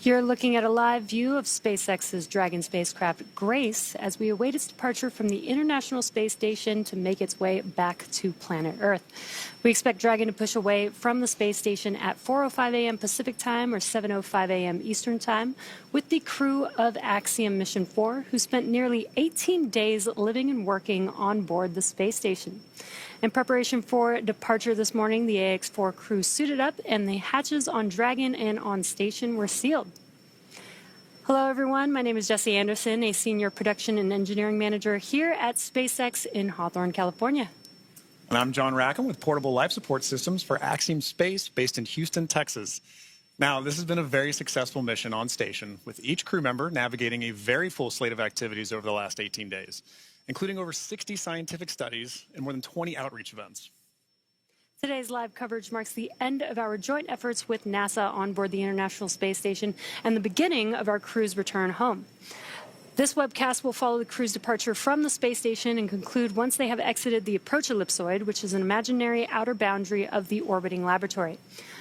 You're looking at a live view of SpaceX's Dragon spacecraft Grace as we await its departure from the International Space Station to make its way back to planet Earth. We expect Dragon to push away from the space station at 4:05 a.m. Pacific Time or 7:05 a.m. Eastern Time with the crew of Axiom Mission 4, who spent nearly 18 days living and working on board the space station. In preparation for departure this morning, the AX-4 crew suited up and the hatches on Dragon and on station were sealed. Hello, everyone. My name is Jesse Anderson, a senior production and engineering manager here at SpaceX in Hawthorne, California. And I'm John Rackham with Portable Life Support Systems for Axiom Space based in Houston, Texas. Now, this has been a very successful mission on station, with each crew member navigating a very full slate of activities over the last 18 days, including over 60 scientific studies and more than 20 outreach events. Today's live coverage marks the end of our joint efforts with NASA on board the International Space Station and the beginning of our crew's return home. This webcast will follow the crew's departure from the space station and conclude once they have exited the approach ellipsoid, which is an imaginary outer boundary of the orbiting laboratory.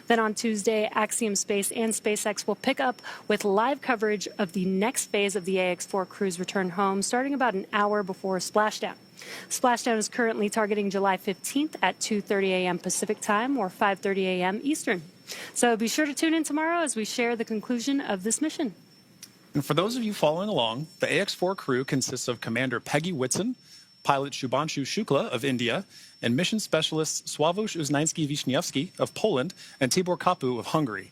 Then on Tuesday, Axiom Space and SpaceX will pick up with live coverage of the next phase of the AX-4 crew's return home, starting about an hour before splashdown. Splashdown is currently targeting July 15th at 2:30 a.m. Pacific Time or 5:30 a.m. Eastern. So be sure to tune in tomorrow as we share the conclusion of this mission. And for those of you following along, the AX-4 crew consists of Commander Peggy Whitson, pilot Shubhanshu Shukla of India, and mission specialists Sławomir Uznański-Wiśniewski of Poland and Tibor Kapu of Hungary.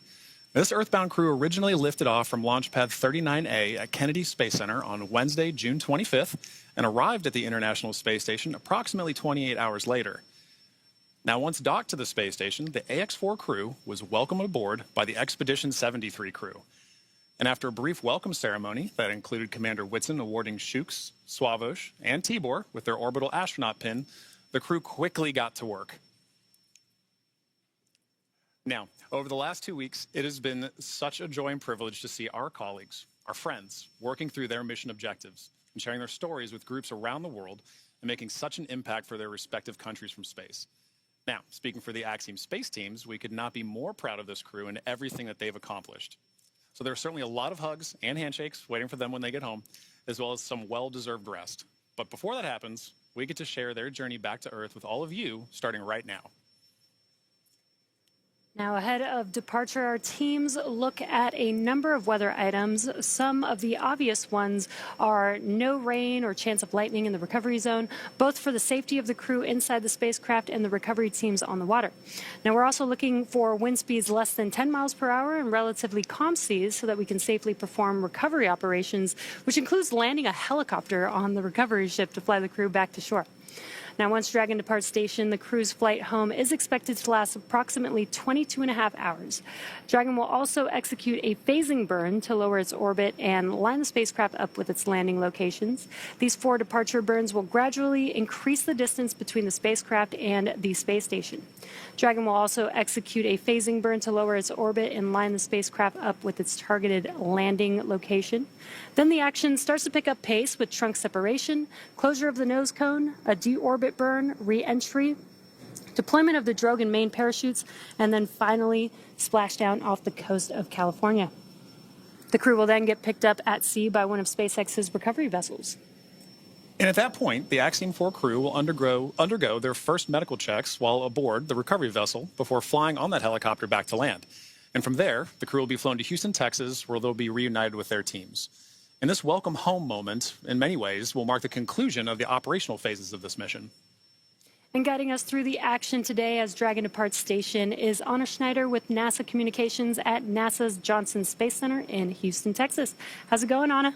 This Earthbound crew originally lifted off from Launch Pad 39A at Kennedy Space Center on Wednesday, June 25th, and arrived at the International Space Station approximately 28 hours later. Now, once docked to the space station, the AX-4 crew was welcomed aboard by the Expedition 73 crew. And after a brief welcome ceremony that included Commander Whitson awarding Shuks, Sławomir, and Tibor with their orbital astronaut pin, the crew quickly got to work. Now, over the last 2 weeks, it has been such a joy and privilege to see our colleagues, our friends, working through their mission objectives and sharing their stories with groups around the world and making such an impact for their respective countries from space. Now, speaking for the Axiom Space teams, we could not be more proud of this crew and everything that they've accomplished. So there are certainly a lot of hugs and handshakes waiting for them when they get home, as well as some well-deserved rest. But before that happens, we get to share their journey back to Earth with all of you, starting right now. Now, ahead of departure, our teams look at a number of weather items. Some of the obvious ones are no rain or chance of lightning in the recovery zone, both for the safety of the crew inside the spacecraft and the recovery teams on the water. Now, we're also looking for wind speeds less than 10 miles per hour and relatively calm seas so that we can safely perform recovery operations, which includes landing a helicopter on the recovery ship to fly the crew back to shore. Now, once Dragon departs station, the crew's flight home is expected to last approximately 22.5 hours. Dragon will also execute a phasing burn to lower its orbit and line the spacecraft up with its landing locations. These 4 departure burns will gradually increase the distance between the spacecraft and the space station. Dragon will also execute a phasing burn to lower its orbit and line the spacecraft up with its targeted landing location. Then the action starts to pick up pace with trunk separation, closure of the nose cone, a deorbit burn, re-entry, deployment of the drogue and main parachutes, and then finally splashdown off the coast of California. The crew will then get picked up at sea by one of SpaceX's recovery vessels. And at that point, the Axiom 4 crew will undergo their first medical checks while aboard the recovery vessel before flying on that helicopter back to land. And from there, the crew will be flown to Houston, Texas, where they'll be reunited with their teams. And this welcome home moment, in many ways, will mark the conclusion of the operational phases of this mission. And guiding us through the action today as Dragon departs station is Anna Schneider with NASA Communications at NASA's Johnson Space Center in Houston, Texas. How's it going, Anna?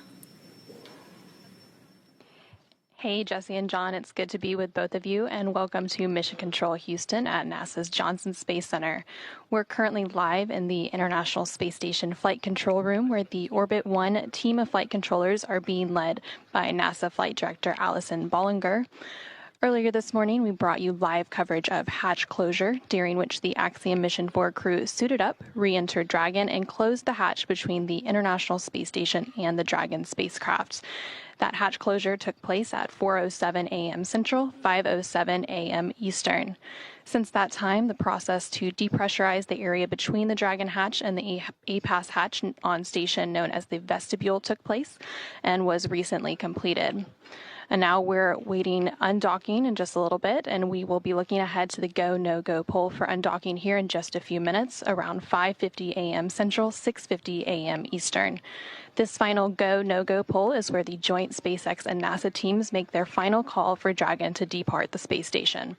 Hey, Jesse and John, it's good to be with both of you, and welcome to Mission Control Houston at NASA's Johnson Space Center. We're currently live in the International Space Station Flight Control Room, where the Orbit 1 team of flight controllers are being led by NASA Flight Director Alison Bollinger. Earlier this morning, we brought you live coverage of hatch closure, during which the Axiom Mission 4 crew suited up, re-entered Dragon, and closed the hatch between the International Space Station and the Dragon spacecraft. That hatch closure took place at 4:07 a.m. Central, 5:07 a.m. Eastern. Since that time, the process to depressurize the area between the Dragon hatch and the A-Pass hatch on station known as the vestibule took place and was recently completed. And now we're waiting undocking in just a little bit, and we will be looking ahead to the go, no-go poll for undocking here in just a few minutes, around 5:50 a.m. Central, 6:50 a.m. Eastern. This final go, no-go poll is where the joint SpaceX and NASA teams make their final call for Dragon to depart the space station.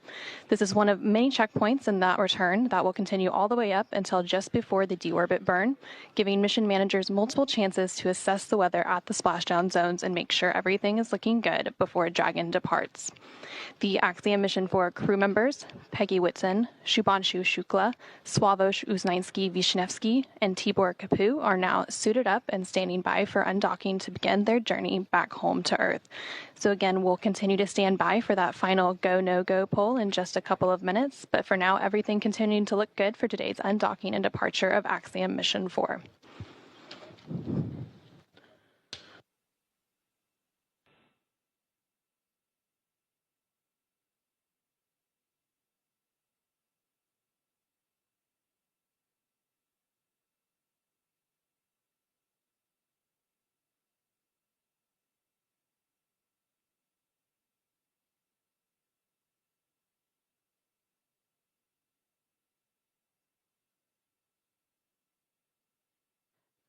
This is one of many checkpoints in that return that will continue all the way up until just before the deorbit burn, giving mission managers multiple chances to assess the weather at the splashdown zones and make sure everything is looking good before Dragon departs. The Axiom Mission 4 crew members, Peggy Whitson, Shubhanshu Shukla, Sławosz Uznański-Wiśniewski, and Tibor Kapu are now suited up and standing by for undocking to begin their journey back home to Earth. So again, we'll continue to stand by for that final go, no-go poll in just a couple of minutes, but for now, everything continuing to look good for today's undocking and departure of Axiom Mission 4.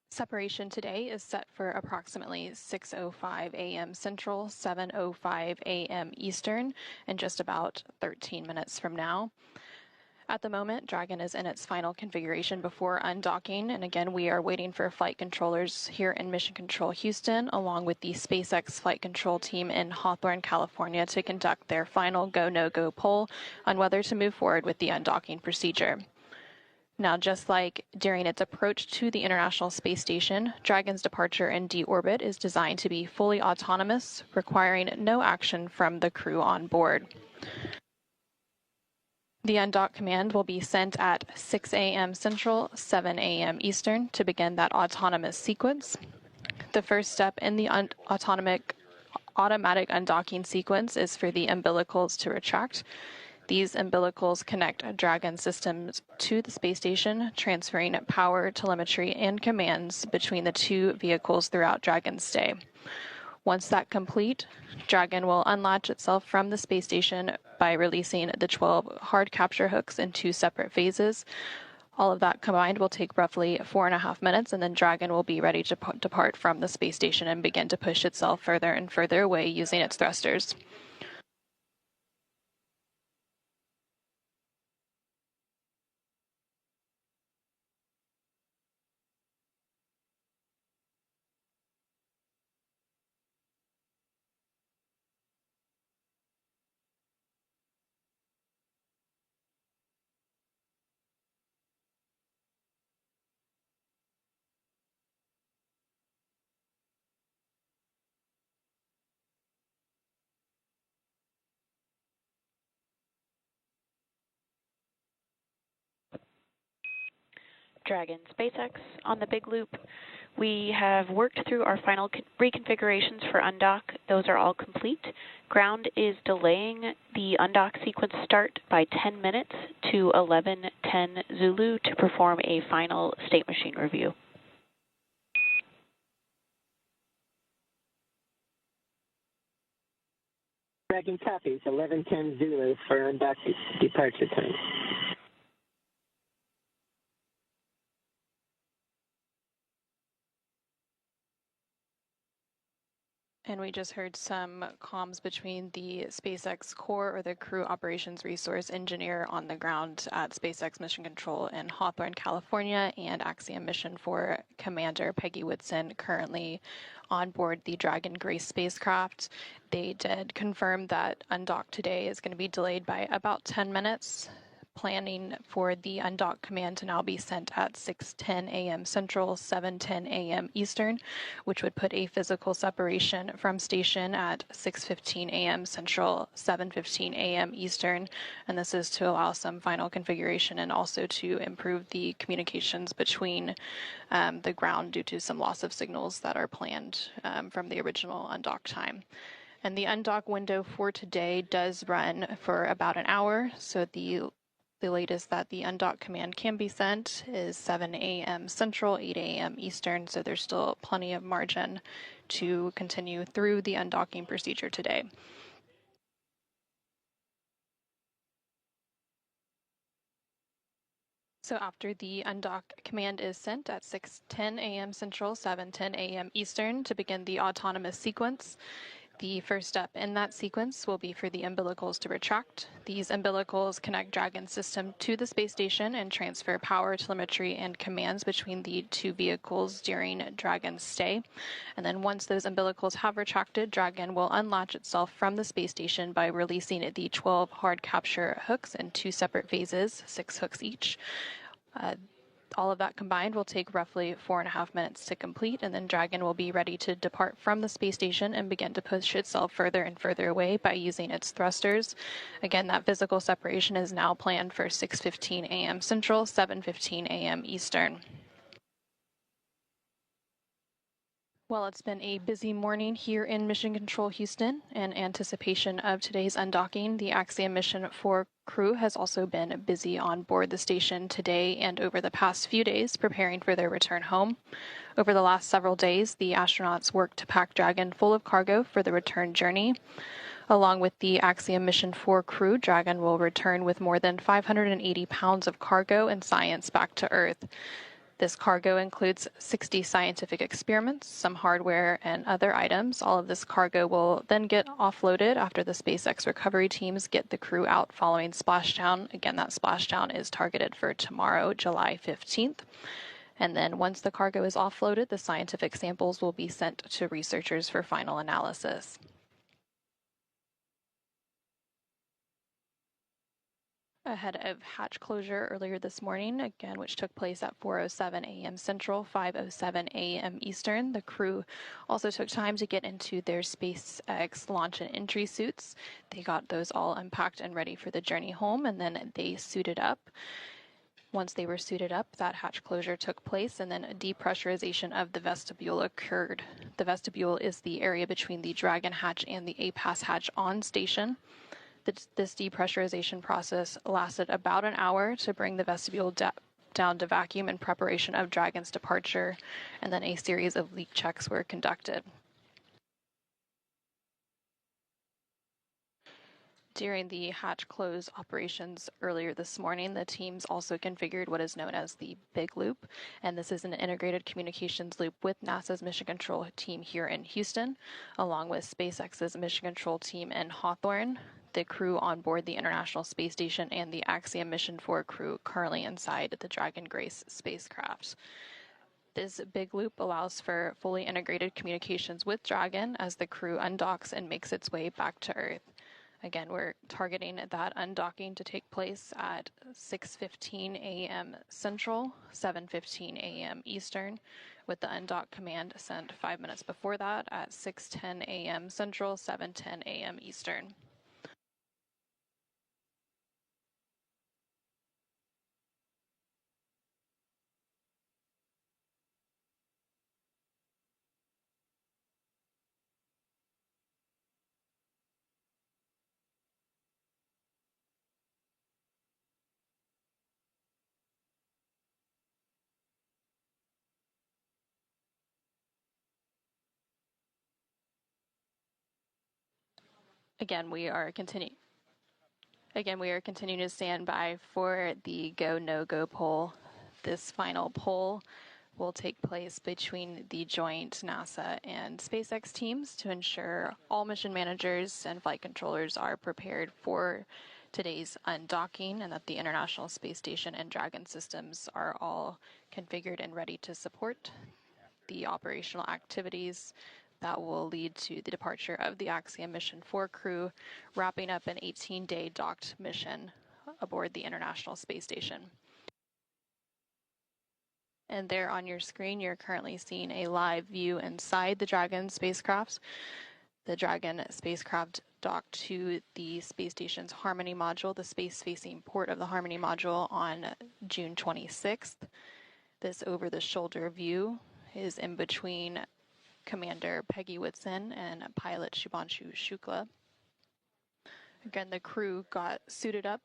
Separation today is set for approximately 6:05 a.m. Central, 7:05 a.m. Eastern, in just about 13 minutes from now. At the moment, Dragon is in its final configuration before undocking, and again, we are waiting for flight controllers here in Mission Control Houston, along with the SpaceX flight control team in Hawthorne, California, to conduct their final go, no-go poll on whether to move forward with the undocking procedure. Now, just like during its approach to the International Space Station, Dragon's departure in deorbit is designed to be fully autonomous, requiring no action from the crew on board. The undock command will be sent at 6 a.m. Central, 7 a.m. Eastern to begin that autonomous sequence. The first step in the automatic undocking sequence is for the umbilicals to retract. These umbilicals connect Dragon systems to the space station, transferring power, telemetry, and commands between the two vehicles throughout Dragon's stay. Once that's complete, Dragon will unlatch itself from the space station by releasing the 12 hard capture hooks in 2 separate phases. All of that combined will take roughly 4.5 minutes, and then Dragon will be ready to depart from the space station and begin to push itself further and further away using its thrusters. Dragon SpaceX on the big loop. We have worked through our final reconfigurations for undock. Those are all complete. Ground is delaying the undock sequence start by 10 minutes to 11:10 Zulu to perform a final state machine review. Dragon copies, 11:10 Zulu for undock departure time. And we just heard some comms between the SpaceX core, or the crew operations resource engineer on the ground at SpaceX Mission Control in Hawthorne, California, and Axiom Mission 4 Commander Peggy Whitson, currently on board the Dragon Grace spacecraft. They did confirm that undock today is going to be delayed by about 10 minutes, planning for the undock command to now be sent at 6:10 a.m. Central, 7:10 a.m. Eastern, which would put a physical separation from station at 6:15 a.m. Central, 7:15 a.m. Eastern, and this is to allow some final configuration and also to improve the communications between the ground due to some loss of signals that are planned from the original undock time. And the undock window for today does run for about an hour, so the latest that the undock command can be sent is 7 a.m. Central, 8 a.m. Eastern, so there's still plenty of margin to continue through the undocking procedure today. So after the undock command is sent at 6:10 a.m. Central, 7:10 a.m. Eastern to begin the autonomous sequence, the first step in that sequence will be for the umbilicals to retract. These umbilicals connect Dragon's system to the space station and transfer power, telemetry, and commands between the two vehicles during Dragon's stay. And then once those umbilicals have retracted, Dragon will unlatch itself from the space station by releasing the 12 hard capture hooks in 2 separate phases, 6 hooks each. All of that combined will take roughly 4.5 minutes to complete, and then Dragon will be ready to depart from the space station and begin to push itself further and further away by using its thrusters. Again, that physical separation is now planned for 6:15 a.m. Central, 7:15 a.m. Eastern. Well, it's been a busy morning here in Mission Control Houston. In anticipation of today's undocking, the Axiom Mission 4 crew has also been busy on board the station today and over the past few days preparing for their return home. Over the last several days, the astronauts worked to pack Dragon full of cargo for the return journey. Along with the Axiom Mission 4 crew, Dragon will return with more than 580 pounds of cargo and science back to Earth. This cargo includes 60 scientific experiments, some hardware, and other items. All of this cargo will then get offloaded after the SpaceX recovery teams get the crew out following splashdown. Again, that splashdown is targeted for tomorrow, July 15th. And then once the cargo is offloaded, the scientific samples will be sent to researchers for final analysis. Ahead of hatch closure earlier this morning, again, which took place at 4:07 a.m. Central, 5:07 a.m. Eastern. The crew also took time to get into their SpaceX launch and entry suits. They got those all unpacked and ready for the journey home, and then they suited up. Once they were suited up, that hatch closure took place, and then a depressurization of the vestibule occurred. The vestibule is the area between the Dragon hatch and the APAS hatch on station. This depressurization process lasted about an hour to bring the vestibule down to vacuum in preparation of Dragon's departure, and then a series of leak checks were conducted. During the hatch close operations earlier this morning, the teams also configured what is known as the Big Loop, and this is an integrated communications loop with NASA's Mission Control team here in Houston, along with SpaceX's Mission Control team in Hawthorne, the crew on board the International Space Station, and the Axiom Mission 4 crew currently inside the Dragon Grace spacecraft. This Big Loop allows for fully integrated communications with Dragon as the crew undocks and makes its way back to Earth. Again, we're targeting that undocking to take place at 6:15 a.m. Central, 7:15 a.m. Eastern, with the undock command sent 5 minutes before that at 6:10 a.m. Central, 7:10 a.m. Eastern. Again, we are continuing to stand by for the go, no-go poll. This final poll will take place between the joint NASA and SpaceX teams to ensure all mission managers and flight controllers are prepared for today's undocking and that the International Space Station and Dragon systems are all configured and ready to support the operational activities that will lead to the departure of the Axiom Mission 4 crew, wrapping up an 18-day docked mission aboard the International Space Station. And there on your screen, you're currently seeing a live view inside the Dragon spacecraft. The Dragon spacecraft docked to the space station's Harmony module, the space-facing port of the Harmony module, on June 26th. This over-the-shoulder view is in between Commander Peggy Whitson and pilot Shubhanshu Shukla. Again, the crew got suited up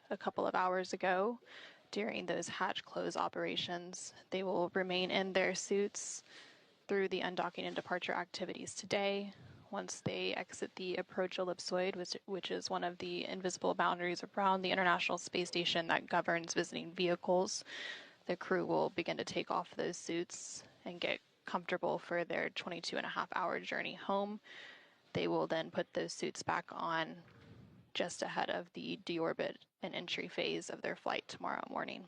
a couple of hours ago during those hatch close operations. They will remain in their suits through the undocking and departure activities today. Once they exit the approach ellipsoid, which is one of the invisible boundaries around the International Space Station that governs visiting vehicles, the crew will begin to take off those suits and get comfortable for their 22.5-hour journey home. They will then put those suits back on just ahead of the deorbit and entry phase of their flight tomorrow morning.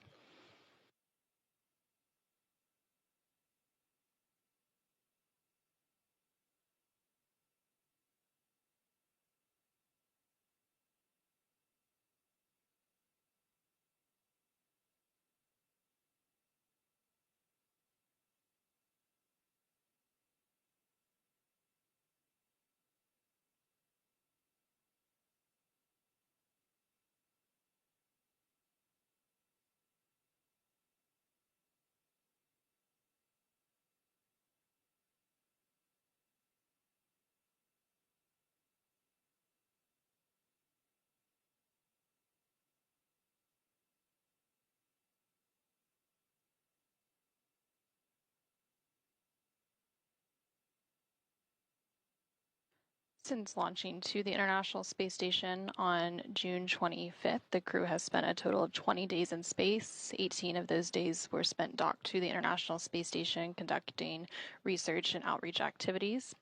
Since launching to the International Space Station on June 25th, the crew has spent a total of 20 days in space. 18 of those days were spent docked to the International Space Station conducting research and outreach activities.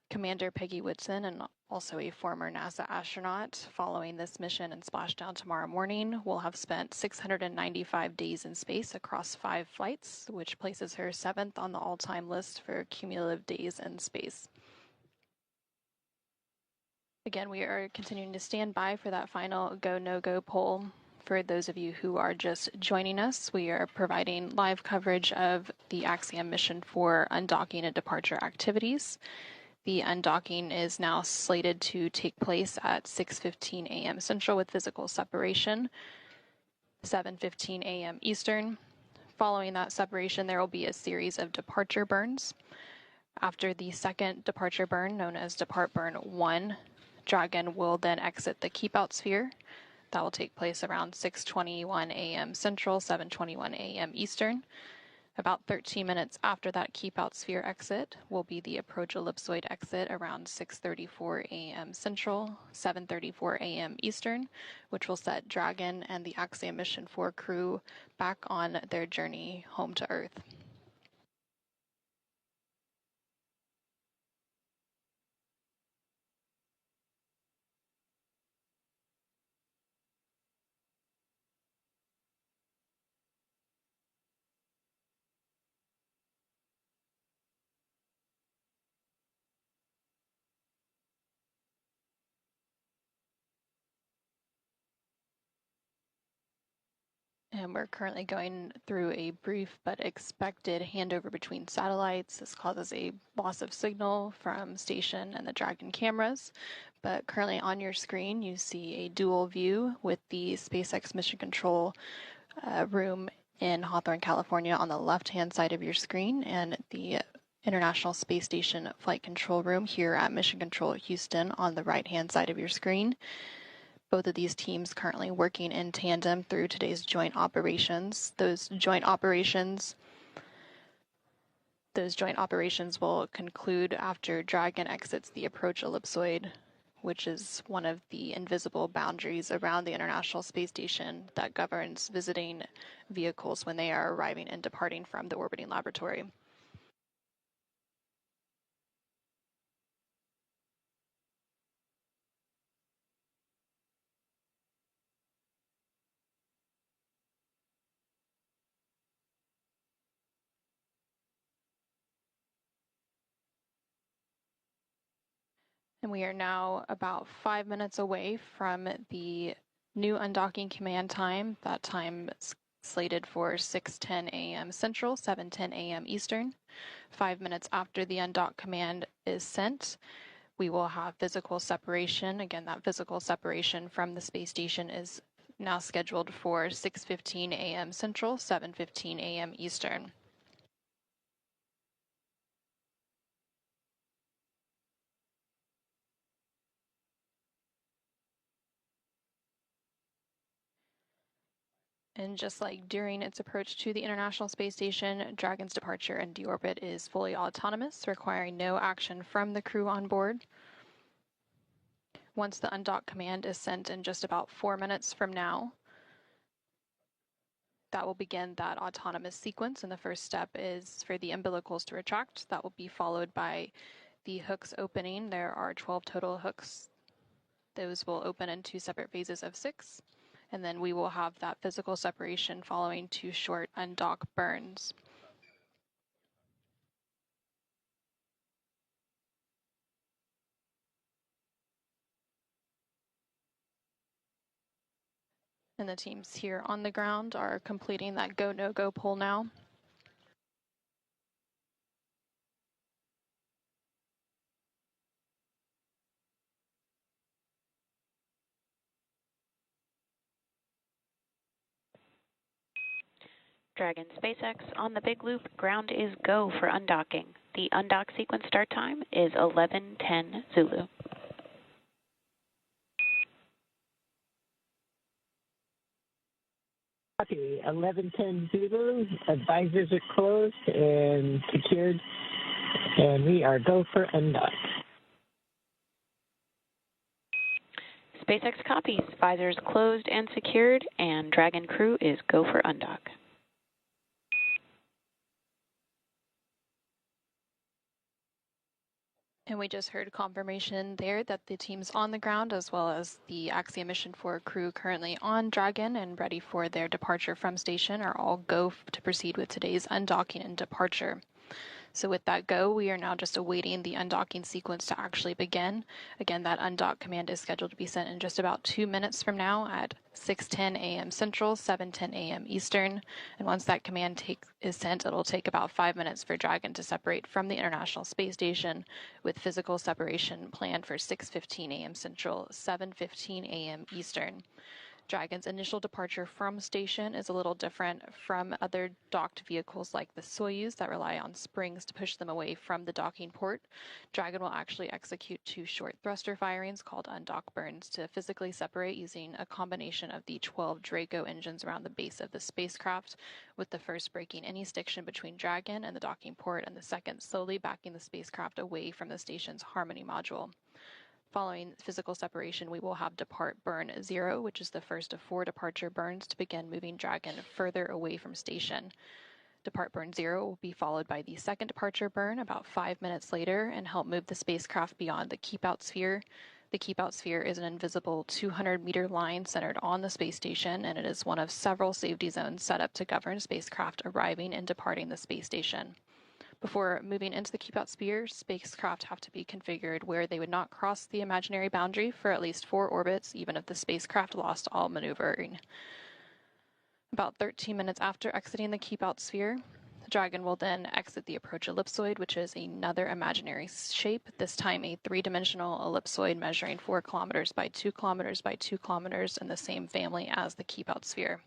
Commander Peggy Whitson, and also a former NASA astronaut, following this mission and splashdown tomorrow morning, will have spent 695 days in space across 5 flights, which places her 7th on the all-time list for cumulative days in space. Again, we are continuing to stand by for that final go, no-go poll. For those of you who are just joining us, we are providing live coverage of the Axiom mission for undocking and departure activities. The undocking is now slated to take place at 6:15 a.m. Central with physical separation, 7:15 a.m. Eastern. Following that separation, there will be a series of departure burns. After the second departure burn, known as Depart Burn 1, Dragon will then exit the keep-out sphere. That will take place around 6:21 a.m. Central, 7:21 a.m. Eastern. About 13 minutes after that keep-out sphere exit will be the approach ellipsoid exit around 6:34 a.m. Central, 7:34 a.m. Eastern, which will set Dragon and the Axiom Mission 4 crew back on their journey home to Earth. And we're currently going through a brief but expected handover between satellites. This causes a loss of signal from station and the Dragon cameras. But currently on your screen, you see a dual view with the SpaceX Mission Control room in Hawthorne, California on the left-hand side of your screen, and the International Space Station Flight Control Room here at Mission Control Houston on the right-hand side of your screen. Both of these teams currently working in tandem through today's joint operations. Those joint operations will conclude after Dragon exits the approach ellipsoid, which is one of the invisible boundaries around the International Space Station that governs visiting vehicles when they are arriving and departing from the orbiting laboratory. And we are now about 5 minutes away from the New undocking command time, that time is slated for 6:10 a.m. Central, 7:10 a.m. Eastern. 5 minutes after the undock command is sent, we will have physical separation. Again, that physical separation from the space station is now scheduled for 6:15 a.m. Central, 7:15 a.m. Eastern. And just like during its approach to the International Space Station, Dragon's departure and deorbit is fully autonomous, requiring no action from the crew on board. Once the undock command is sent in just about 4 minutes from now, that will begin that autonomous sequence, and the first step is for the umbilicals to retract. That will be followed by the hooks opening. There are 12 total hooks. Those will open in 2 separate phases of 6. And then we will have that physical separation following 2 short undock burns. And the teams here on the ground are completing that go, no-go poll now. Dragon SpaceX on the big loop, ground is go for undocking. The undock sequence start time is 11:10 Zulu. Copy, 11:10 Zulu. Advisors are closed and secured, and we are go for undock. SpaceX copies. Visors closed and secured, and Dragon crew is go for undock. And we just heard confirmation there that the teams on the ground, as well as the Axiom Mission 4 crew currently on Dragon and ready for their departure from station, are all go to proceed with today's undocking and departure. So with that go, we are now just awaiting the undocking sequence to actually begin. Again, that undock command is scheduled to be sent in just about 2 minutes from now at 6:10 a.m. Central, 7:10 a.m. Eastern. And once that command is sent, it'll take about 5 minutes for Dragon to separate from the International Space Station, with physical separation planned for 6:15 a.m. Central, 7:15 a.m. Eastern. Dragon's initial departure from station is a little different from other docked vehicles like the Soyuz that rely on springs to push them away from the docking port. Dragon will actually execute 2 short thruster firings called undock burns to physically separate using a combination of the 12 Draco engines around the base of the spacecraft, with the first breaking any stiction between Dragon and the docking port, and the second slowly backing the spacecraft away from the station's Harmony module. Following physical separation, we will have depart burn 0, which is the first of 4 departure burns to begin moving Dragon further away from station. Depart burn 0 will be followed by the second departure burn about 5 minutes later and help move the spacecraft beyond the keep-out sphere. The keep-out sphere is an invisible 200-meter line centered on the space station, and it is one of several safety zones set up to govern spacecraft arriving and departing the space station. Before moving into the keep-out sphere, spacecraft have to be configured where they would not cross the imaginary boundary for at least 4 orbits, even if the spacecraft lost all maneuvering. About 13 minutes after exiting the keep-out sphere, the Dragon will then exit the approach ellipsoid, which is another imaginary shape, this time a 3-dimensional ellipsoid measuring 4 kilometers by 2 kilometers by 2 kilometers in the same family as the keep-out sphere.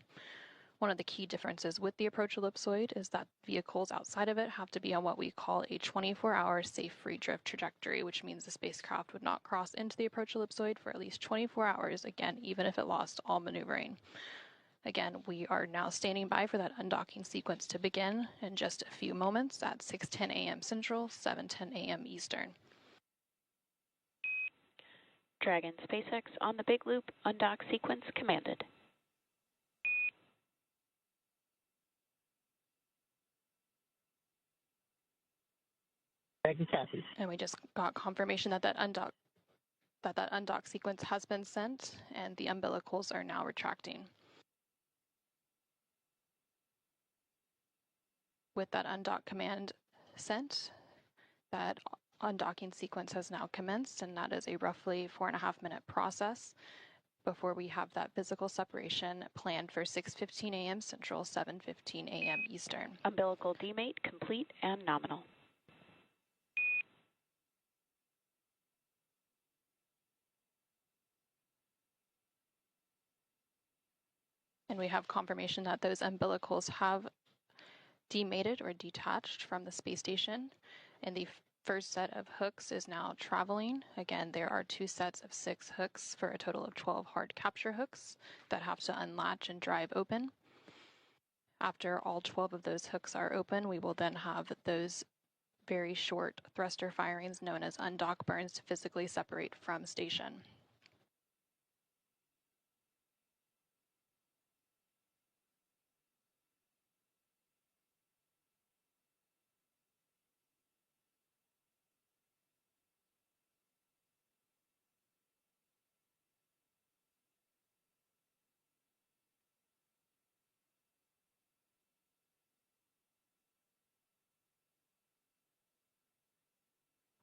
One of the key differences with the approach ellipsoid is that vehicles outside of it have to be on what we call a 24-hour safe free drift trajectory, which means the spacecraft would not cross into the approach ellipsoid for at least 24 hours, again, even if it lost all maneuvering. Again, we are now standing by for that undocking sequence to begin in just a few moments at 6:10 a.m. Central, 7:10 a.m. Eastern. Dragon SpaceX on the big loop, undock sequence commanded. Dragon copies. And we just got confirmation that that undock sequence has been sent, and the umbilicals are now retracting. With that undock command sent, that undocking sequence has now commenced, and that is a roughly 4.5-minute process. before we have that physical separation planned for 6:15 a.m. Central, 7:15 a.m. Eastern. Umbilical demate complete and nominal. And we have confirmation that those umbilicals have demated or detached from the space station, and the first set of hooks is now traveling. Again, there are 2 sets of 6 hooks for a total of 12 hard capture hooks that have to unlatch and drive open. After all 12 of those hooks are open, we will then have those very short thruster firings known as undock burns to physically separate from station.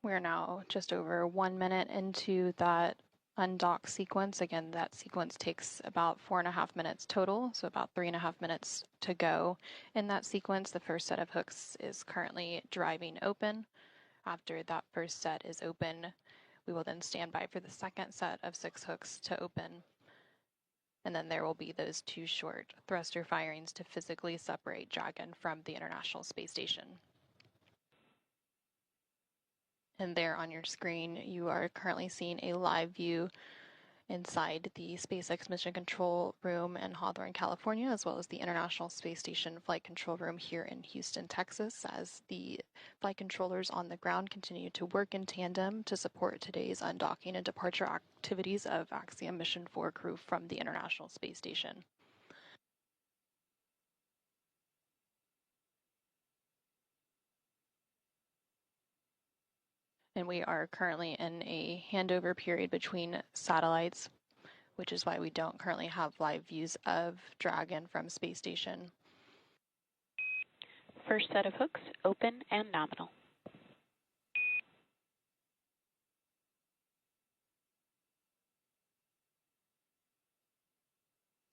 We're now just over 1 minute into that undock sequence. Again, that sequence takes about 4.5 minutes total, so about 3.5 minutes to go. In that sequence, the first set of hooks is currently driving open. After that first set is open, we will then stand by for the second set of 6 hooks to open. And then there will be those 2 short thruster firings to physically separate Dragon from the International Space Station. And there on your screen, you are currently seeing a live view inside the SpaceX Mission Control Room in Hawthorne, California, as well as the International Space Station Flight Control Room here in Houston, Texas, as the flight controllers on the ground continue to work in tandem to support today's undocking and departure activities of Axiom Mission 4 crew from the International Space Station. And we are currently in a handover period between satellites, which is why we don't currently have live views of Dragon from space station. First set of hooks open and nominal.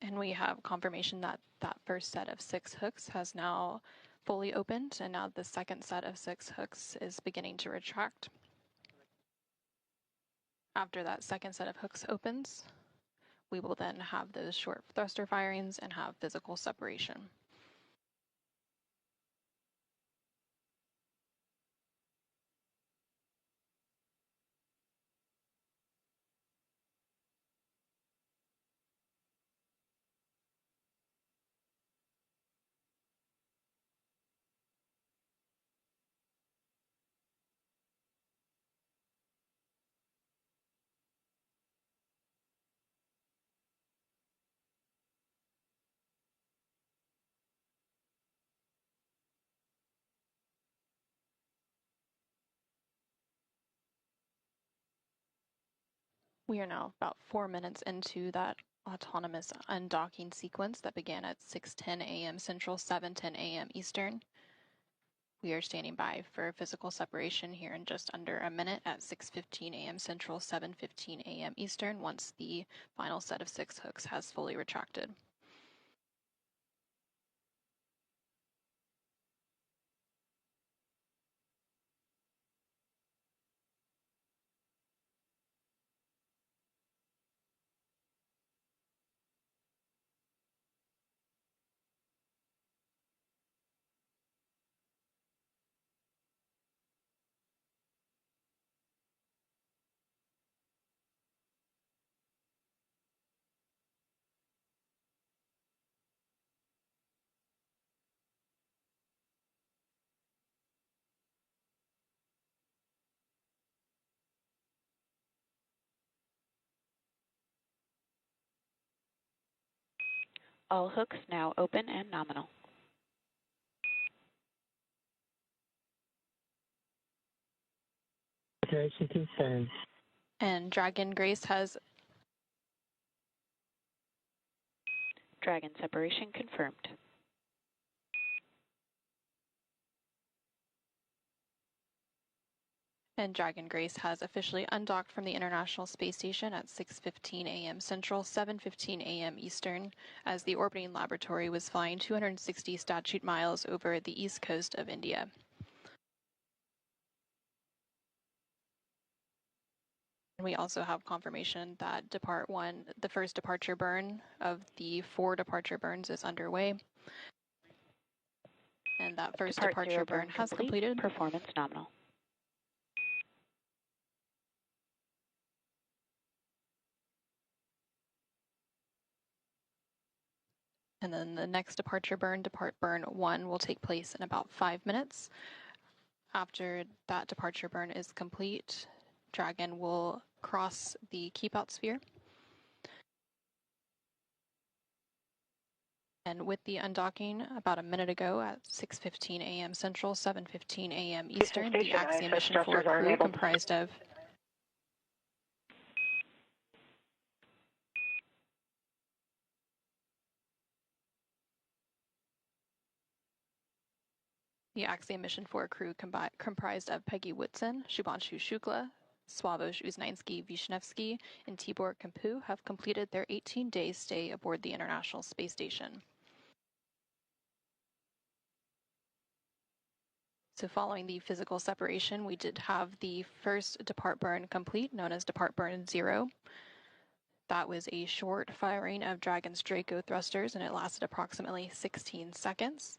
And we have confirmation that that first set of 6 hooks has now fully opened, and now the second set of 6 hooks is beginning to retract. After that second set of hooks opens, we will then have those short thruster firings and have physical separation. We are now about 4 minutes into that autonomous undocking sequence that began at 6:10 a.m. Central, 7:10 a.m. Eastern. We are standing by for physical separation here in just under a minute at 6:15 a.m. Central, 7:15 a.m. Eastern, once the final set of 6 hooks has fully retracted. All hooks now open and nominal. Operation confirmed. And Dragon Grace has Dragon separation confirmed. And Dragon Grace has officially undocked from the International Space Station at 6:15 a.m. Central, 7:15 a.m. Eastern, as the orbiting laboratory was flying 260 statute miles over the east coast of India. And we also have confirmation that the first departure burn of the 4 departure burns is underway. And that first departure burn has completed. Performance nominal. And then the next departure burn, depart burn 1, will take place in about 5 minutes. After that departure burn is complete, Dragon will cross the keep out sphere. And with the undocking about a minute ago at 6:15 a.m. Central, 7:15 a.m. Eastern, the Axiom Mission 4 crew comprised of The Axiom Mission 4 crew comprised of Peggy Whitson, Shubhanshu Shukla, Sławomir Uznański-Wiśniewski, and Tibor Kampu have completed their 18-day stay aboard the International Space Station. So following the physical separation, we did have the first depart burn complete, known as depart burn 0. That was a short firing of Dragon's Draco thrusters, and it lasted approximately 16 seconds.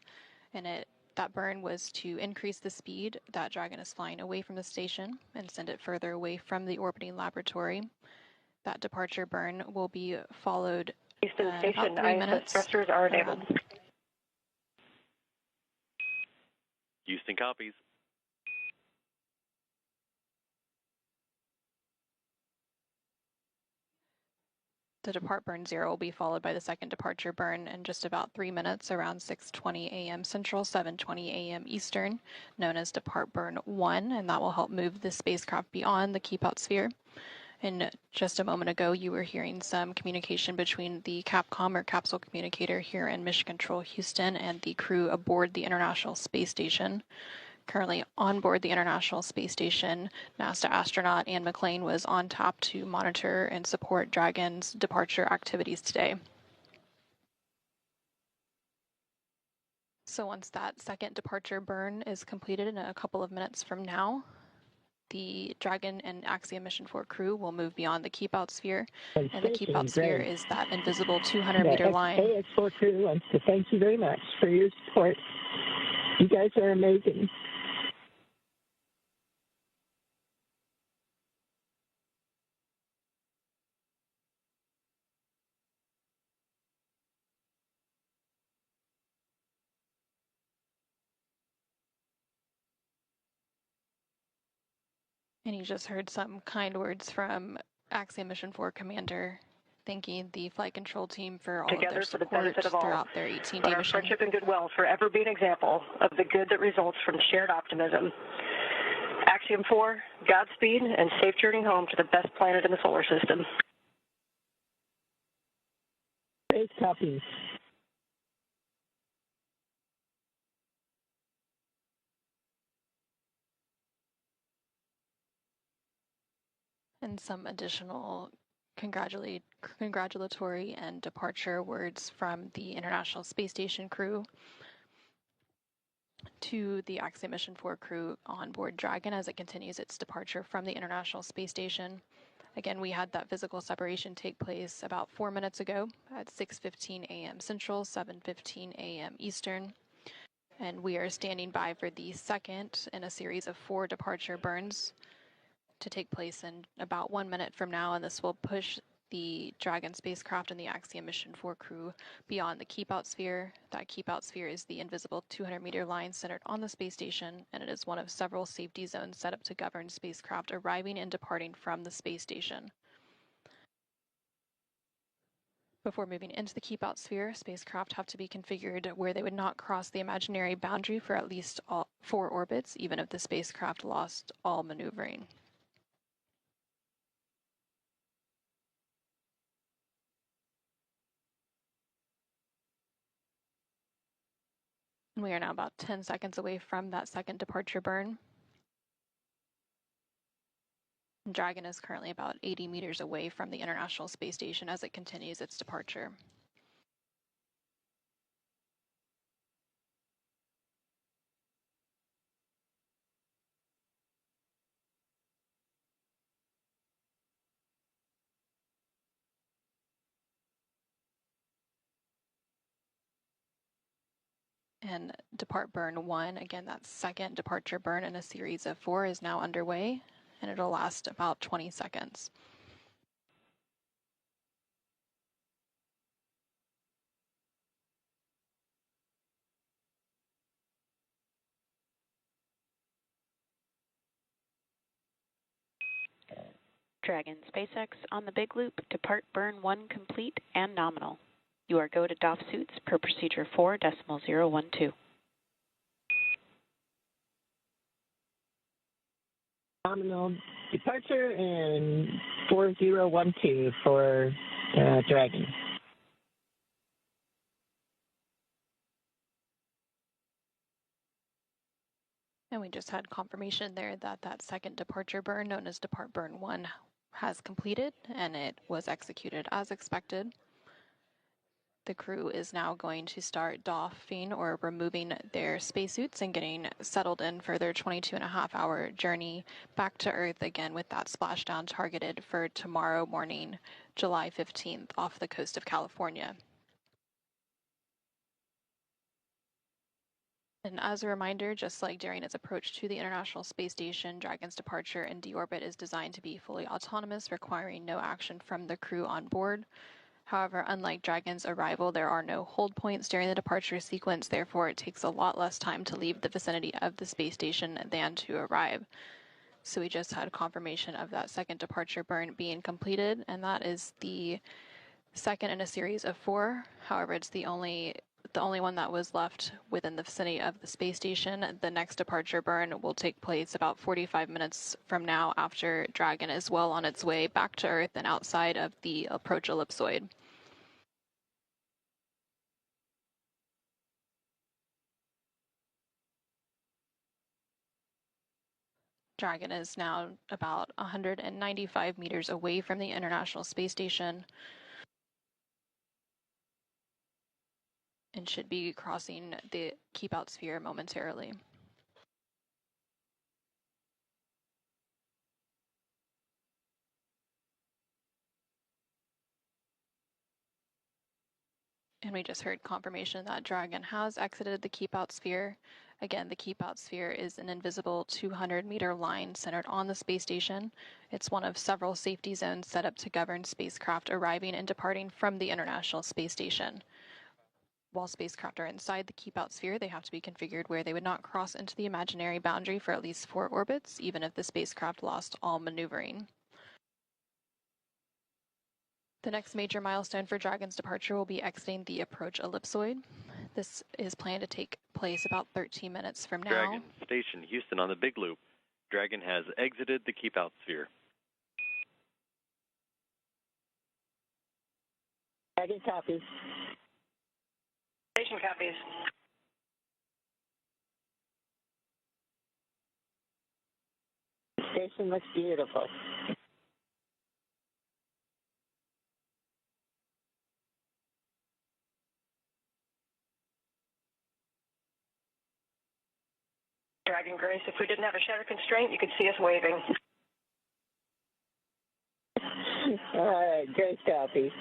And that burn was to increase the speed that Dragon is flying away from the station and send it further away from the orbiting laboratory. That departure burn will be followed Houston in Station, about 3 minutes. thrusters are enabled. Houston copies. The depart burn 0 will be followed by the second departure burn in just about 3 minutes, around 6:20 a.m. Central, 7:20 a.m. Eastern, known as depart burn 1, and that will help move the spacecraft beyond the keep out sphere. And just a moment ago, you were hearing some communication between the CAPCOM, or capsule communicator, here in Mission Control Houston, and the crew aboard the International Space Station. Currently on board the International Space Station, NASA astronaut Anne McClain was on tap to monitor and support Dragon's departure activities today. So once that second departure burn is completed in a couple of minutes from now, the Dragon and Axiom Mission 4 crew will move beyond the keep out sphere, and the keep out sphere is that invisible 200-meter line. AX4 crew wants to thank you very much for your support. You guys are amazing. And you just heard some kind words from Axiom Mission 4 Commander, thanking the flight control team for all of their support throughout their 18-day mission. Friendship and goodwill forever be an example of the good that results from shared optimism. Axiom 4, Godspeed, and safe journey home to the best planet in the solar system. Space copies. And some additional congratulatory and departure words from the International Space Station crew to the Axiom Mission 4 crew on board Dragon as it continues its departure from the International Space Station. Again, we had that physical separation take place about 4 minutes ago at 6:15 a.m. Central, 7:15 a.m. Eastern. And we are standing by for the second in a series of 4 departure burns to take place in about 1 minute from now, and this will push the Dragon spacecraft and the Axiom Mission 4 crew beyond the keep out sphere. That keep out sphere is the invisible 200-meter line centered on the space station, and it is one of several safety zones set up to govern spacecraft arriving and departing from the space station. Before moving into the keep out sphere, spacecraft have to be configured where they would not cross the imaginary boundary for at least 4 orbits, even if the spacecraft lost all maneuvering. We are now about 10 seconds away from that second departure burn. Dragon is currently about 80 meters away from the International Space Station as it continues its departure. And depart burn 1, again, that second departure burn in a series of 4 is now underway, and it'll last about 20 seconds. Dragon SpaceX on the big loop, depart burn 1 complete and nominal. You are go to DOF suits per procedure 4.012. Nominal departure and 4012 for Dragon. And we just had confirmation there that that second departure burn, known as depart burn 1, has completed, and it was executed as expected. The crew is now going to start doffing or removing their spacesuits and getting settled in for their 22.5-hour journey back to Earth, again with that splashdown targeted for tomorrow morning, July 15th, off the coast of California. And as a reminder, just like during its approach to the International Space Station, Dragon's departure and deorbit is designed to be fully autonomous, requiring no action from the crew on board. However, unlike Dragon's arrival, there are no hold points during the departure sequence, therefore it takes a lot less time to leave the vicinity of the space station than to arrive. So we just had confirmation of that second departure burn being completed, and that is the second in a series of 4. However, it's the only one that was left within the vicinity of the space station. The next departure burn will take place about 45 minutes from now, after Dragon is well on its way back to Earth and outside of the approach ellipsoid. Dragon is now about 195 meters away from the International Space Station and should be crossing the keep out sphere momentarily. And we just heard confirmation that Dragon has exited the keep out sphere. Again, the keep out sphere is an invisible 200-meter line centered on the space station. It's one of several safety zones set up to govern spacecraft arriving and departing from the International Space Station. While spacecraft are inside the keep out sphere, they have to be configured where they would not cross into the imaginary boundary for at least 4 orbits, even if the spacecraft lost all maneuvering. The next major milestone for Dragon's departure will be exiting the approach ellipsoid. This is planned to take place about 13 minutes from now. Dragon Station, Houston on the big loop. Dragon has exited the keep out sphere. Dragon copies. Station copies. Station looks beautiful. Dragon Grace, if we didn't have a shutter constraint, you could see us waving. All right, great copy.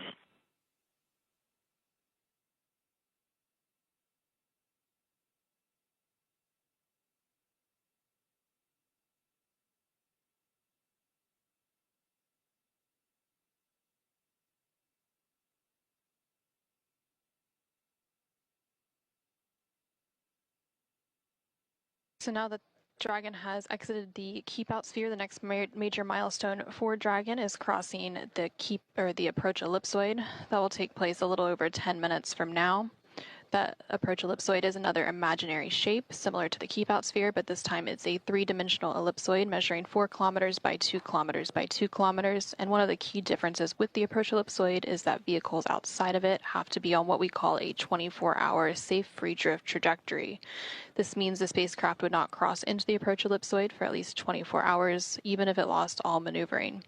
So now that Dragon has exited the keep out sphere, the next major milestone for Dragon is crossing the approach ellipsoid. That will take place a little over 10 minutes from now. That approach ellipsoid is another imaginary shape similar to the keep-out sphere, but this time it's a three-dimensional ellipsoid measuring 4 kilometers by 2 kilometers by 2 kilometers. And one of the key differences with the approach ellipsoid is that vehicles outside of it have to be on what we call a 24-hour safe free drift trajectory. This means the spacecraft would not cross into the approach ellipsoid for at least 24 hours, even if it lost all maneuvering.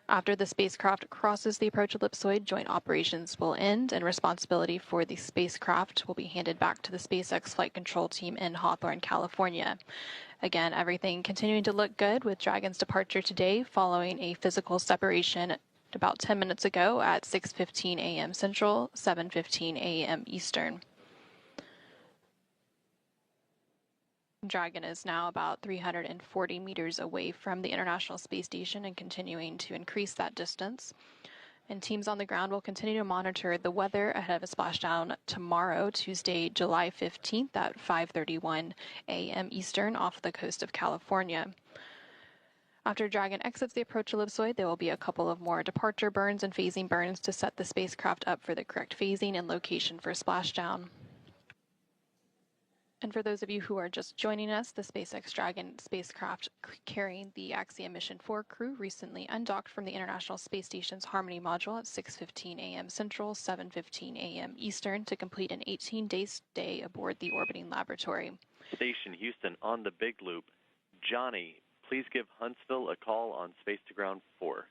After the spacecraft crosses the approach ellipsoid, joint operations will end, and responsibility for the spacecraft will be handed back to the SpaceX flight control team in Hawthorne, California. Again, everything continuing to look good with Dragon's departure today following a physical separation about 10 minutes ago at 6:15 a.m. Central, 7:15 a.m. Eastern. Dragon is now about 340 meters away from the International Space Station and continuing to increase that distance. And teams on the ground will continue to monitor the weather ahead of a splashdown tomorrow, Tuesday, July 15th at 5:31 a.m. Eastern off the coast of California. After Dragon exits the approach ellipsoid, there will be a couple of more departure burns and phasing burns to set the spacecraft up for the correct phasing and location for splashdown. And for those of you who are just joining us, the SpaceX Dragon spacecraft carrying the Axiom Mission 4 crew recently undocked from the International Space Station's Harmony module at 6:15 a.m. Central, 7:15 a.m. Eastern to complete an 18-day stay aboard the orbiting laboratory. Station Houston on the Big Loop. Johnny, please give Huntsville a call on Space to Ground 4.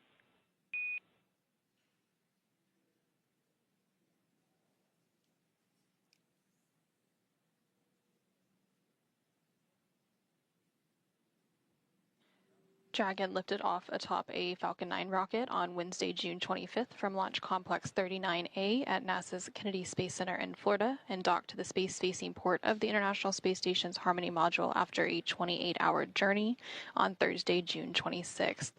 Dragon lifted off atop a Falcon 9 rocket on Wednesday, June 25th from Launch Complex 39A at NASA's Kennedy Space Center in Florida and docked to the space-facing port of the International Space Station's Harmony module after a 28-hour journey on Thursday, June 26th.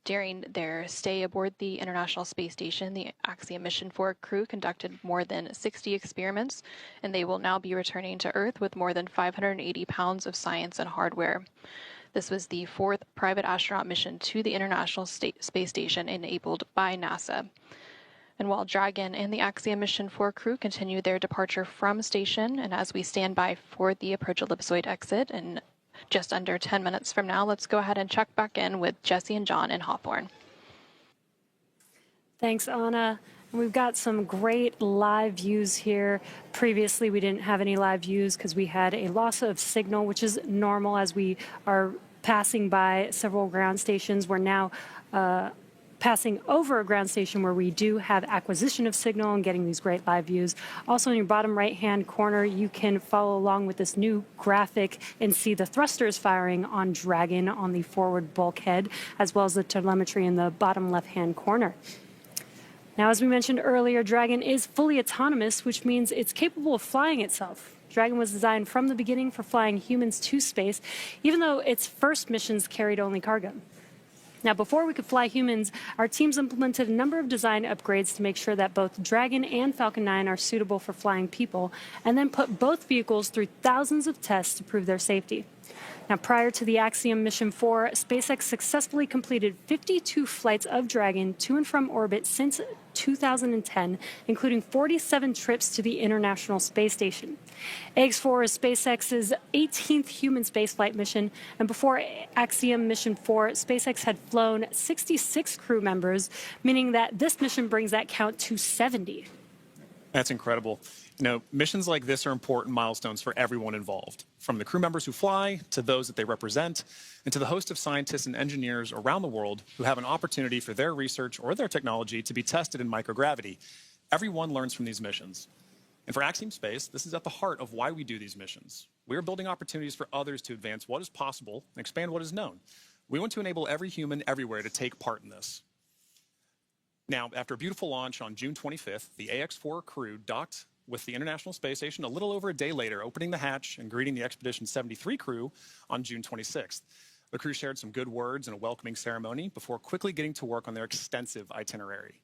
During their stay aboard the International Space Station, the Axiom Mission 4 crew conducted more than 60 experiments, and they will now be returning to Earth with more than 580 pounds of science and hardware. This was the 4th private astronaut mission to the International Space Station enabled by NASA. And while Dragon and the Axiom Mission 4 crew continue their departure from station, and as we stand by for the approach ellipsoid exit in just under 10 minutes from now, let's go ahead and check back in with Jesse and John in Hawthorne. Thanks, Anna. And we've got some great live views here. Previously, we didn't have any live views because we had a loss of signal, which is normal as we are passing by several ground stations. We're now passing over a ground station where we do have acquisition of signal and getting these great live views. Also, in your bottom right-hand corner, you can follow along with this new graphic and see the thrusters firing on Dragon on the forward bulkhead, as well as the telemetry in the bottom left-hand corner. Now, as we mentioned earlier, Dragon is fully autonomous, which means it's capable of flying itself. Dragon was designed from the beginning for flying humans to space, even though its first missions carried only cargo. Now, before we could fly humans, our teams implemented a number of design upgrades to make sure that both Dragon and Falcon 9 are suitable for flying people, and then put both vehicles through thousands of tests to prove their safety. Now, prior to the Axiom Mission 4, SpaceX successfully completed 52 flights of Dragon to and from orbit since 2010, including 47 trips to the International Space Station. AX-4 is SpaceX's 18th human spaceflight mission, and before Axiom Mission 4, SpaceX had flown 66 crew members, meaning that this mission brings that count to 70. That's incredible. You know, missions like this are important milestones for everyone involved, from the crew members who fly to those that they represent, and to the host of scientists and engineers around the world who have an opportunity for their research or their technology to be tested in microgravity. Everyone learns from these missions. And for Axiom Space, this is at the heart of why we do these missions. We are building opportunities for others to advance what is possible and expand what is known. We want to enable every human everywhere to take part in this. Now, after a beautiful launch on June 25th, the AX-4 crew docked with the International Space Station a little over a day later, opening the hatch and greeting the Expedition 73 crew on June 26th. The crew shared some good words and a welcoming ceremony before quickly getting to work on their extensive itinerary.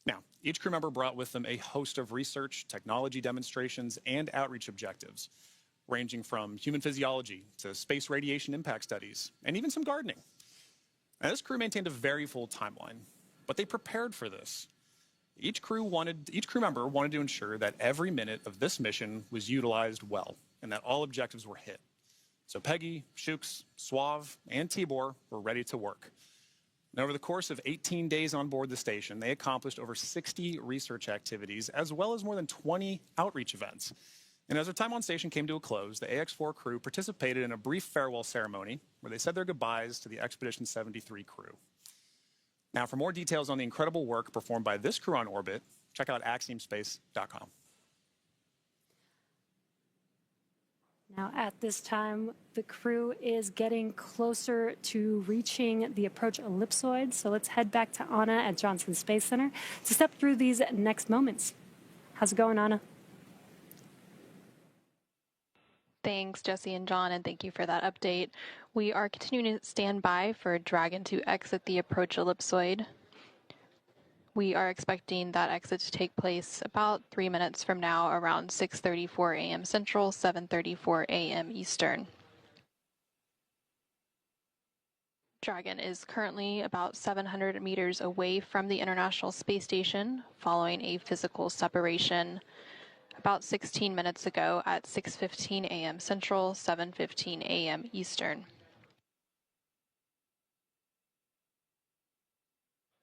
Now, each crew member brought with them a host of research, technology demonstrations, and outreach objectives, ranging from human physiology to space radiation impact studies, and even some gardening. Now, this crew maintained a very full timeline, but they prepared for this. Each crew member wanted to ensure that every minute of this mission was utilized well and that all objectives were hit. So Peggy, Shooks, Suave, and Tibor were ready to work. And over the course of 18 days on board the station, they accomplished over 60 research activities, as well as more than 20 outreach events. And as their time on station came to a close, the AX-4 crew participated in a brief farewell ceremony where they said their goodbyes to the Expedition 73 crew. Now, for more details on the incredible work performed by this crew on orbit, check out axiomspace.com. Now, at this time, the crew is getting closer to reaching the approach ellipsoid. So let's head back to Anna at Johnson Space Center to step through these next moments. How's it going, Anna? Thanks, Jesse and John, and thank you for that update. We are continuing to stand by for Dragon to exit the approach ellipsoid. We are expecting that exit to take place about 3 minutes from now, around 6:34 a.m. Central, 7:34 a.m. Eastern. Dragon is currently about 700 meters away from the International Space Station, following a physical separation about 16 minutes ago at 6:15 a.m. Central, 7:15 a.m. Eastern.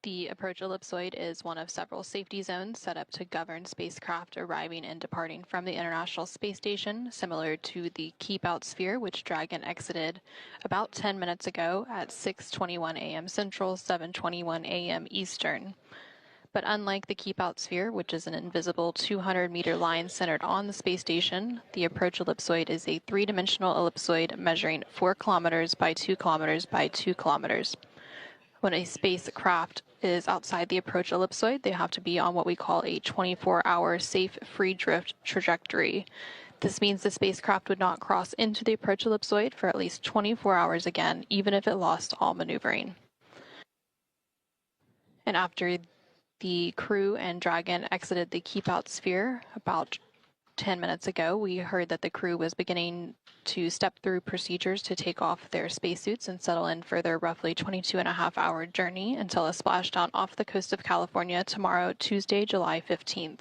The approach ellipsoid is one of several safety zones set up to govern spacecraft arriving and departing from the International Space Station, similar to the Keep Out sphere, which Dragon exited about 10 minutes ago at 6:21 a.m. Central, 7:21 a.m. Eastern. But unlike the Keep Out sphere, which is an invisible 200-meter line centered on the space station, the approach ellipsoid is a three-dimensional ellipsoid measuring 4 kilometers by 2 kilometers by 2 kilometers. When a spacecraft is outside the approach ellipsoid, they have to be on what we call a 24-hour safe free drift trajectory. This means the spacecraft would not cross into the approach ellipsoid for at least 24 hours again, even if it lost all maneuvering. And after the crew and Dragon exited the Keep Out sphere about 10 minutes ago, we heard that the crew was beginning to step through procedures to take off their spacesuits and settle in for their roughly 22.5-hour journey until a splashdown off the coast of California tomorrow, Tuesday, July 15th.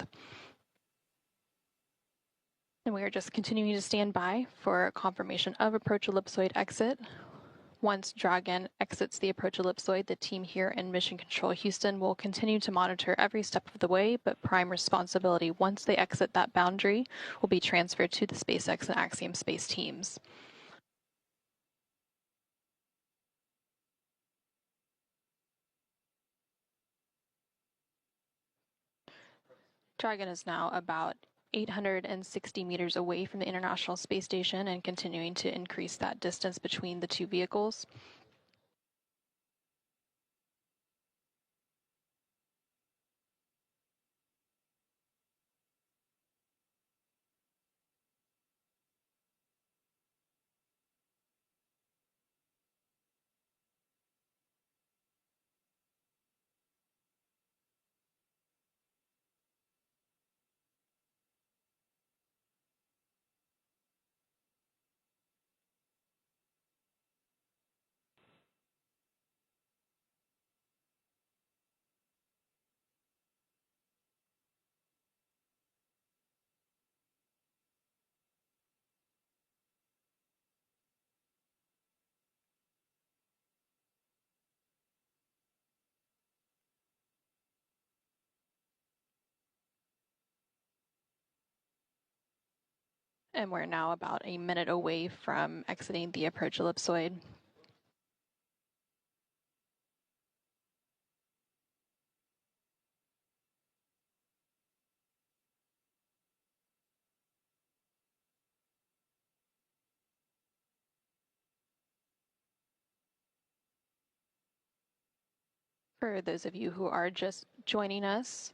And we are just continuing to stand by for confirmation of approach ellipsoid exit. Once Dragon exits the approach ellipsoid, the team here in Mission Control Houston will continue to monitor every step of the way, but prime responsibility once they exit that boundary will be transferred to the SpaceX and Axiom Space teams. Dragon is now about 860 meters away from the International Space Station and continuing to increase that distance between the two vehicles. And we're now about a minute away from exiting the approach ellipsoid. For those of you who are just joining us,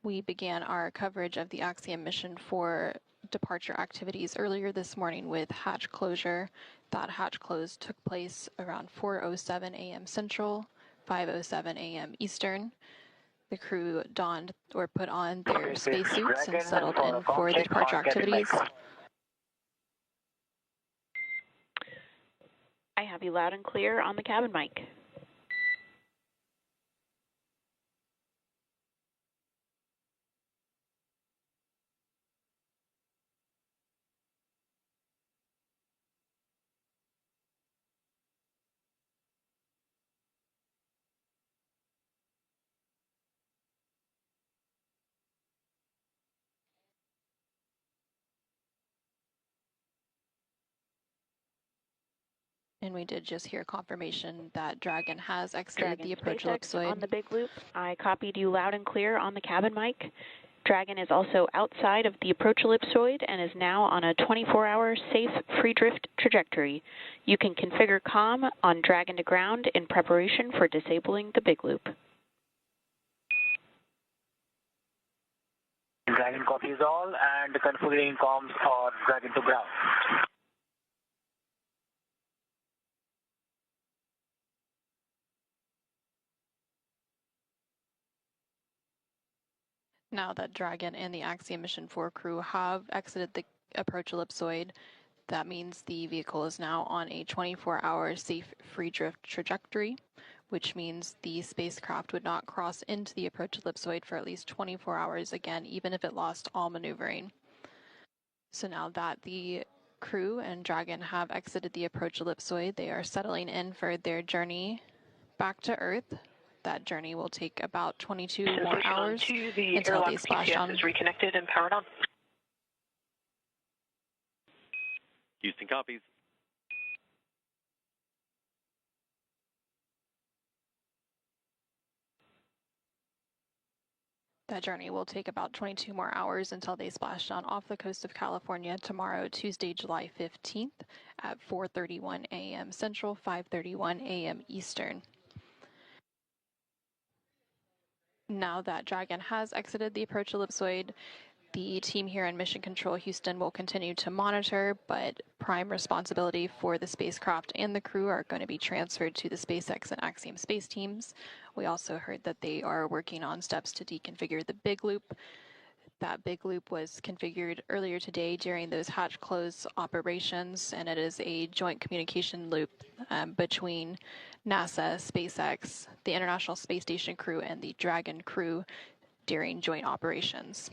we began our coverage of the Axiom mission for departure activities earlier this morning with hatch closure. That hatch close took place around 4:07 a.m. Central, 5:07 a.m. Eastern. The crew donned or put on their spacesuits and settled in for the departure activities. I have you loud and clear on the cabin mic. And we did just hear confirmation that Dragon has exited Dragon the approach SpaceX ellipsoid. on the big loop. I copied you loud and clear on the cabin mic. Dragon is also outside of the approach ellipsoid and is now on a 24-hour safe free drift trajectory. You can configure comm on Dragon to ground in preparation for disabling the big loop. Dragon copies all and configuring comms for Dragon to ground. Now that Dragon and the Axiom Mission 4 crew have exited the approach ellipsoid, that means the vehicle is now on a 24-hour safe free drift trajectory, which means the spacecraft would not cross into the approach ellipsoid for at least 24 hours again, even if it lost all maneuvering. So now that the crew and Dragon have exited the approach ellipsoid, they are settling in for their journey back to Earth. That journey will take about 22 more hours until they splash down. is reconnected and powered on. Houston copies. That journey will take about 22 more hours until they splash down off the coast of California tomorrow, Tuesday, July 15th at 4:31 a.m. Central, 5:31 a.m. Eastern. Now that Dragon has exited the approach ellipsoid, the team here in Mission Control Houston will continue to monitor, but prime responsibility for the spacecraft and the crew are going to be transferred to the SpaceX and Axiom Space teams. We also heard that they are working on steps to deconfigure the big loop. That big loop was configured earlier today during those hatch close operations, and it is a joint communication loop between NASA, SpaceX, the International Space Station crew, and the Dragon crew during joint operations.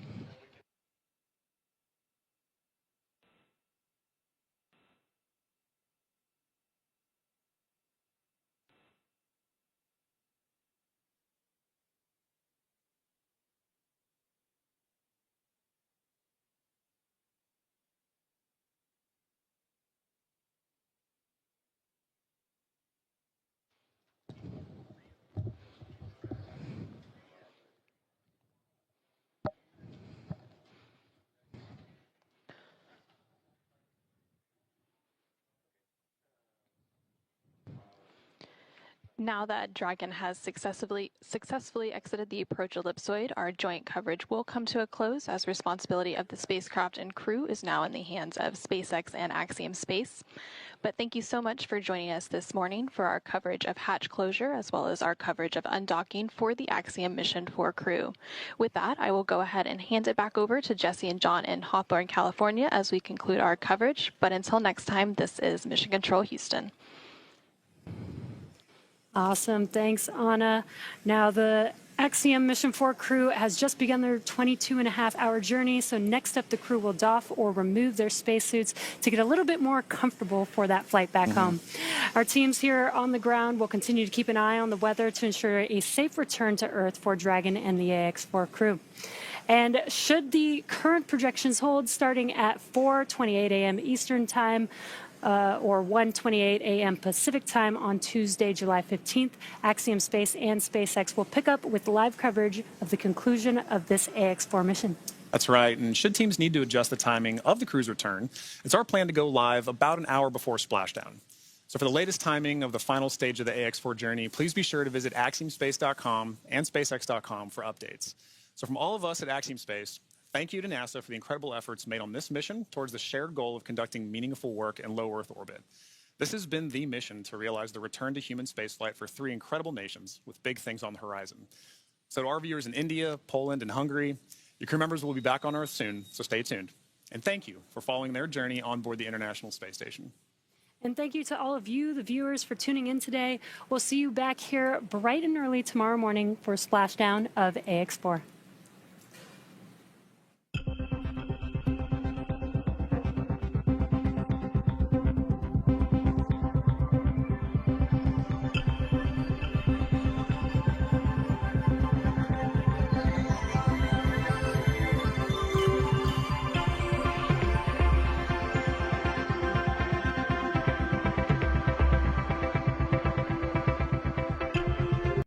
Now that Dragon has successfully exited the approach ellipsoid, our joint coverage will come to a close as responsibility of the spacecraft and crew is now in the hands of SpaceX and Axiom Space. But thank you so much for joining us this morning for our coverage of hatch closure as well as our coverage of undocking for the Axiom Mission 4 crew. With that, I will go ahead and hand it back over to Jesse and John in Hawthorne, California as we conclude our coverage. But until next time, this is Mission Control Houston. Awesome. Thanks, Anna. Now, the Axiom Mission 4 crew has just begun their 22-and-a-half-hour journey. So next up, the crew will doff or remove their spacesuits to get a little bit more comfortable for that flight back home. Our teams here on the ground will continue to keep an eye on the weather to ensure a safe return to Earth for Dragon and the AX-4 crew. And should the current projections hold, starting at 4:28 a.m. Eastern Time, or 1:28 a.m. Pacific Time on Tuesday, July 15th, Axiom Space and SpaceX will pick up with live coverage of the conclusion of this AX-4 mission. That's right, and should teams need to adjust the timing of the crew's return, it's our plan to go live about an hour before splashdown. So for the latest timing of the final stage of the AX-4 journey, please be sure to visit axiomspace.com and spacex.com for updates. So from all of us at Axiom Space, thank you to NASA for the incredible efforts made on this mission towards the shared goal of conducting meaningful work in low Earth orbit. This has been the mission to realize the return to human spaceflight for 3 incredible nations with big things on the horizon. So to our viewers in India, Poland, and Hungary, your crew members will be back on Earth soon, so stay tuned. And thank you for following their journey on board the International Space Station. And thank you to all of you, the viewers, for tuning in today. We'll see you back here bright and early tomorrow morning for a splashdown of AX-4.